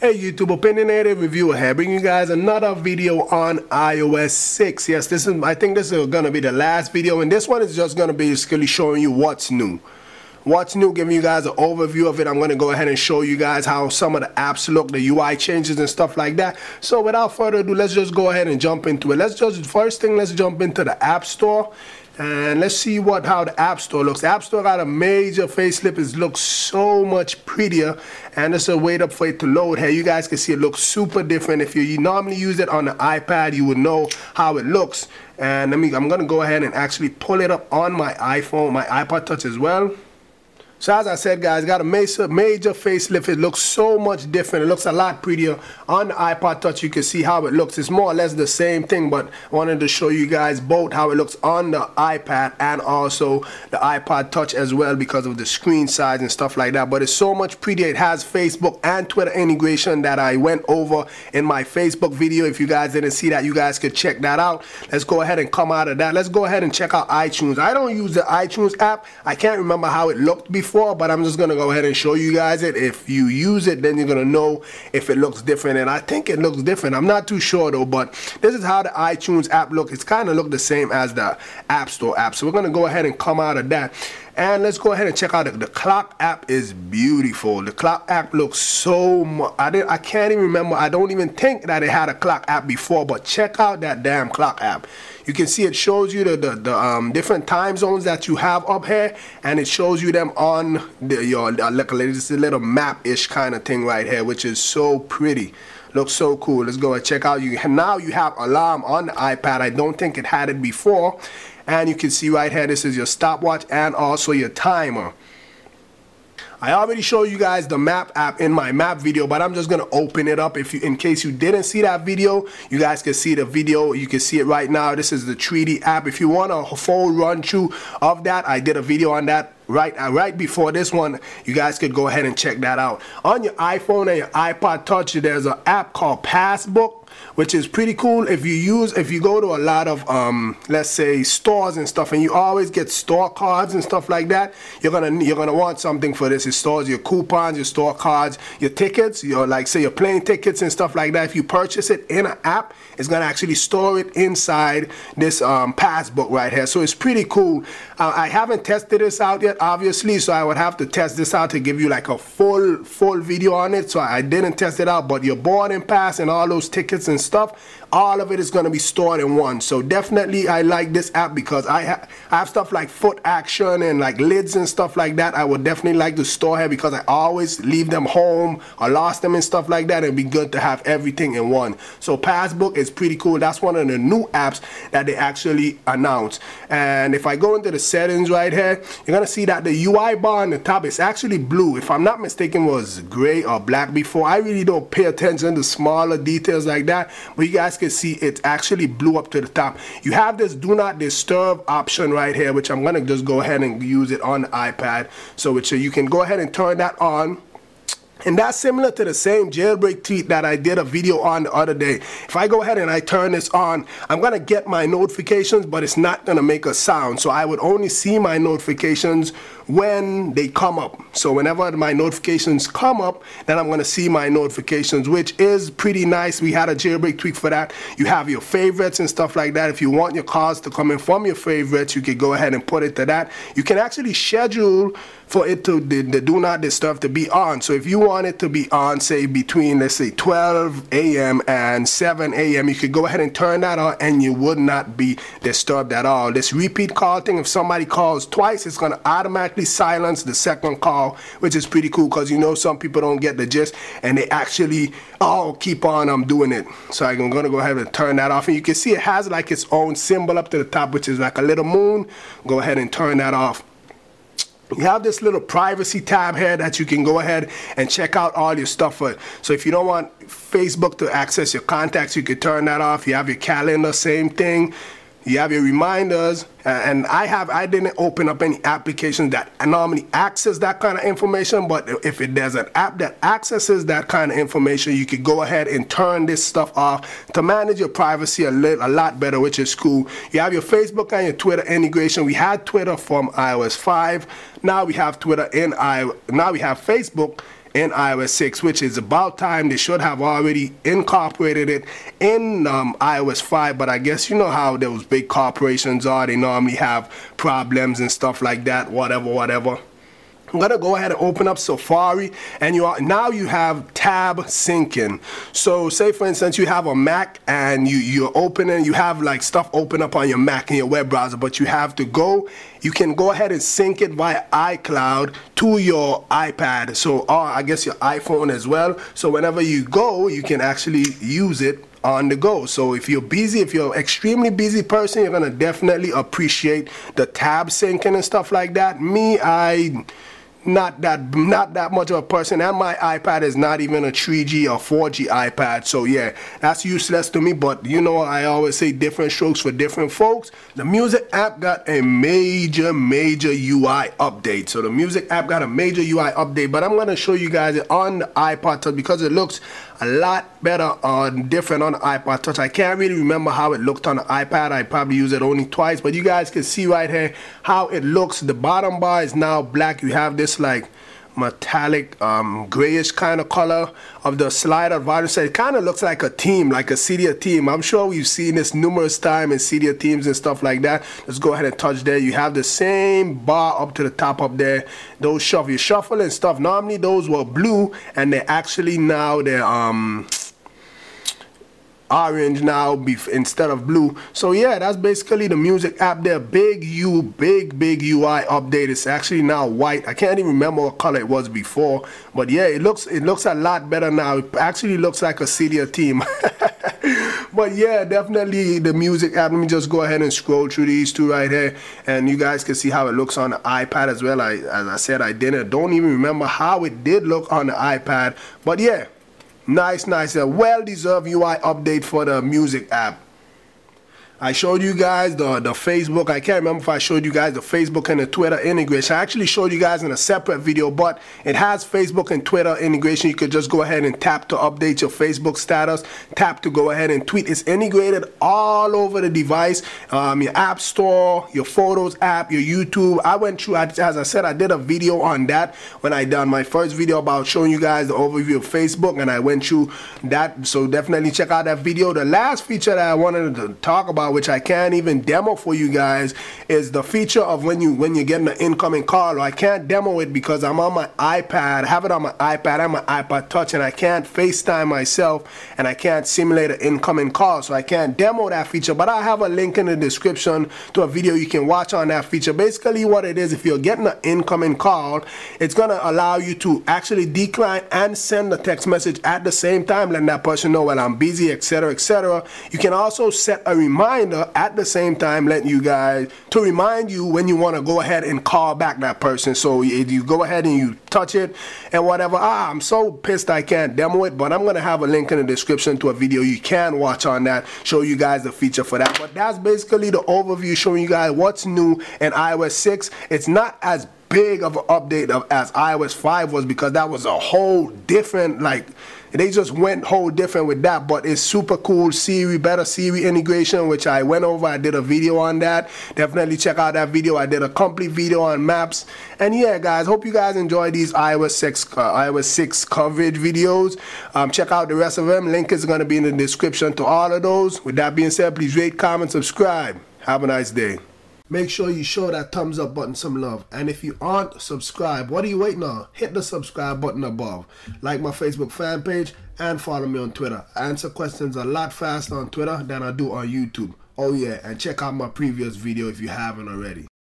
Hey YouTube, Opinionative Reviewer here, bringing you guys another video on iOS 6. Yes, I think this is going to be the last video, and this one is just going to be basically showing you what's new. What's new, giving you guys an overview of it. I'm going to go ahead and show you guys how some of the apps look, the UI changes and stuff like that. So without further ado, let's just go ahead and jump into it. Let's jump into the App Store. And let's see how the App Store looks. The App Store got a major facelift. It looks so much prettier, and just a wait up for it to load here. You guys can see it looks super different. If you normally use it on the iPad, you would know how it looks. And I'm gonna go ahead and actually pull it up on my iPhone, my iPod Touch as well. So as I said, guys, got a major facelift. It looks so much different. It looks a lot prettier. On the iPod Touch, you can see how it looks. It's more or less the same thing, but I wanted to show you guys both how it looks on the iPad and also the iPod Touch as well, because of the screen size and stuff like that. But it's so much prettier. It has Facebook and Twitter integration that I went over in my Facebook video. If you guys didn't see that, you guys could check that out. Let's go ahead and come out of that. Let's go ahead and check out iTunes. I don't use the iTunes app. I can't remember how it looked before, but I'm just gonna go ahead and show you guys it. If you use it, then you're gonna know if it looks different, and I think it looks different. I'm not too sure though, but this is how the iTunes app looks. It's kind of look the same as the App Store app. So we're gonna go ahead and come out of that, and let's go ahead and check out the Clock app. Is beautiful. The Clock app looks so much. I can't even remember. I don't even think that it had a Clock app before, but check out that damn Clock app. You can see it shows you the different time zones that you have up here, and it shows you them on your this little map-ish kind of thing right here, which is so pretty. Looks so cool. Let's go and check out. Now you have alarm on the iPad. I don't think it had it before. And you can see right here, this is your stopwatch and also your timer. I already showed you guys the map app in my map video, but I'm just gonna open it up. In case you didn't see that video, you guys can see the video. You can see it right now. This is the 3D app. If you want a full run through of that, I did a video on that right before this one. You guys could go ahead and check that out. On your iPhone and your iPod Touch, there's an app called Passbook, which is pretty cool. If you go to a lot of let's say stores and stuff, and you always get store cards and stuff like that, you're gonna want something for this. It stores your coupons, your store cards, your tickets, your say your plane tickets and stuff like that. If you purchase it in an app, it's gonna actually store it inside this Passbook right here. So it's pretty cool. I haven't tested this out yet, obviously, so I would have to test this out to give you like a full video on it. So I didn't test it out, but your boarding pass and all those tickets and stuff, all of it is going to be stored in one. So definitely I like this app, because I have stuff like foot action and like lids and stuff like that. I would definitely like to store here, because I always leave them home or lost them and stuff like that. It'd be good to have everything in one. So Passbook is pretty cool. That's one of the new apps that they actually announced. And if I go into the settings right here, you're gonna see that the UI bar on the top is actually blue. If I'm not mistaken, it was gray or black before. I really don't pay attention to smaller details like that, but you guys can see it's actually blue up to the top. You have this do not disturb option right here, which I'm gonna just go ahead and use it on the iPad. So you can go ahead and turn that on. And that's similar to the same jailbreak tweet that I did a video on the other day. If I go ahead and I turn this on, I'm going to get my notifications, but it's not going to make a sound. So I would only see my notifications when they come up. So whenever my notifications come up, then I'm going to see my notifications, which is pretty nice. We had a jailbreak tweak for that. You have your favorites and stuff like that. If you want your calls to come in from your favorites, you can go ahead and put it to that. You can actually schedule for it to the do not disturb to be on. So if you want it to be on, say between, let's say 12 a.m. and 7 a.m., you could go ahead and turn that on, and you would not be disturbed at all. This repeat call thing, if somebody calls twice, it's going to automatically silence the second call, which is pretty cool, because some people don't get the gist, and they actually keep on doing it. So I'm going to go ahead and turn that off, and you can see it has like its own symbol up to the top, which is like a little moon. Go ahead and turn that off. You have this little privacy tab here that you can go ahead and check out all your stuff for. So if you don't want Facebook to access your contacts, you can turn that off. You have your calendar, same thing. You have your reminders, and I didn't open up any applications that normally access that kind of information, but if there's an app that accesses that kind of information, you could go ahead and turn this stuff off to manage your privacy a lot better, which is cool. You have your Facebook and your Twitter integration. We had Twitter from iOS 5. Now we have Facebook in iOS 6, which is about time. They should have already incorporated it in iOS 5, but I guess you know how those big corporations are. They normally have problems and stuff like that, whatever. I'm gonna go ahead and open up Safari, and now you have tab syncing. So say for instance you have a Mac and you have like stuff open up on your Mac in your web browser, but you can go ahead and sync it via iCloud to your iPad, so or I guess your iPhone as well. So whenever you go, you can actually use it on the go. So if you're busy, if you're an extremely busy person, you're gonna definitely appreciate the tab syncing and stuff like that. Me, not that much of a person, and my iPad is not even a 3G or 4G iPad, so yeah, that's useless to me. But you know, I always say different strokes for different folks. The music app got a major UI update. So the music app got a major UI update, but I'm going to show you guys it on the iPod Touch because it looks a lot better different on the iPod Touch. I can't really remember how it looked on the iPad. I probably used it only twice, but you guys can see right here how it looks. The bottom bar is now black. You have this like metallic grayish kind of color of the slider volume. So it kind of looks like a theme, like a Cydia theme. I'm sure we've seen this numerous times in Cydia themes and stuff like that. Let's go ahead and touch there. You have the same bar up to the top up there. Those shuffle and stuff, normally those were blue, and they're actually now they're orange now instead of blue. So yeah, that's basically the music app there. Big UI update. It's actually now white. I can't even remember what color it was before, but yeah, it looks a lot better now. It actually looks like a Cydia theme. But yeah, definitely the music app. Let me just go ahead and scroll through these two right here, and you guys can see how it looks on the iPad as well. As I said, I don't even remember how it did look on the iPad, but yeah, nice, a well-deserved UI update for the music app. I showed you guys the Facebook. I can't remember if I showed you guys the Facebook and the Twitter integration. I actually showed you guys in a separate video, but it has Facebook and Twitter integration. You could just go ahead and tap to update your Facebook status, tap to go ahead and tweet. It's integrated all over the device, your App Store, your Photos app, your YouTube. I went through, as I said, I did a video on that when I done my first video about showing you guys the overview of Facebook, and I went through that, so definitely check out that video. The last feature that I wanted to talk about, which I can't even demo for you guys, is the feature of when you're getting an incoming call. I can't demo it because I'm on my iPad. I have it on my iPad and my iPod Touch, and I can't FaceTime myself, and I can't simulate an incoming call, so I can't demo that feature. But I have a link in the description to a video you can watch on that feature. Basically what it is, if you're getting an incoming call, it's gonna allow you to actually decline and send a text message at the same time, letting that person know, well, I'm busy, etc., etc. You can also set a reminder at the same time, letting you guys to remind you when you want to go ahead and call back that person. So if you go ahead and you touch it and whatever, I'm so pissed I can't demo it, but I'm gonna have a link in the description to a video you can watch on that, show you guys the feature for that. But that's basically the overview, showing you guys what's new in iOS 6. It's not as big of an update as iOS 5 was, because that was a whole different, like, they just went whole different with that. But it's super cool. Better Siri integration, which I went over. I did a video on that. Definitely check out that video. I did a complete video on maps. And yeah, guys, hope you guys enjoy these iOS 6 coverage videos. Check out the rest of them. Link is going to be in the description to all of those. With that being said, please rate, comment, subscribe. Have a nice day. Make sure you show that thumbs up button some love. And if you aren't subscribed, what are you waiting on? Hit the subscribe button above. Like my Facebook fan page and follow me on Twitter. I answer questions a lot faster on Twitter than I do on YouTube. Oh yeah, and check out my previous video if you haven't already.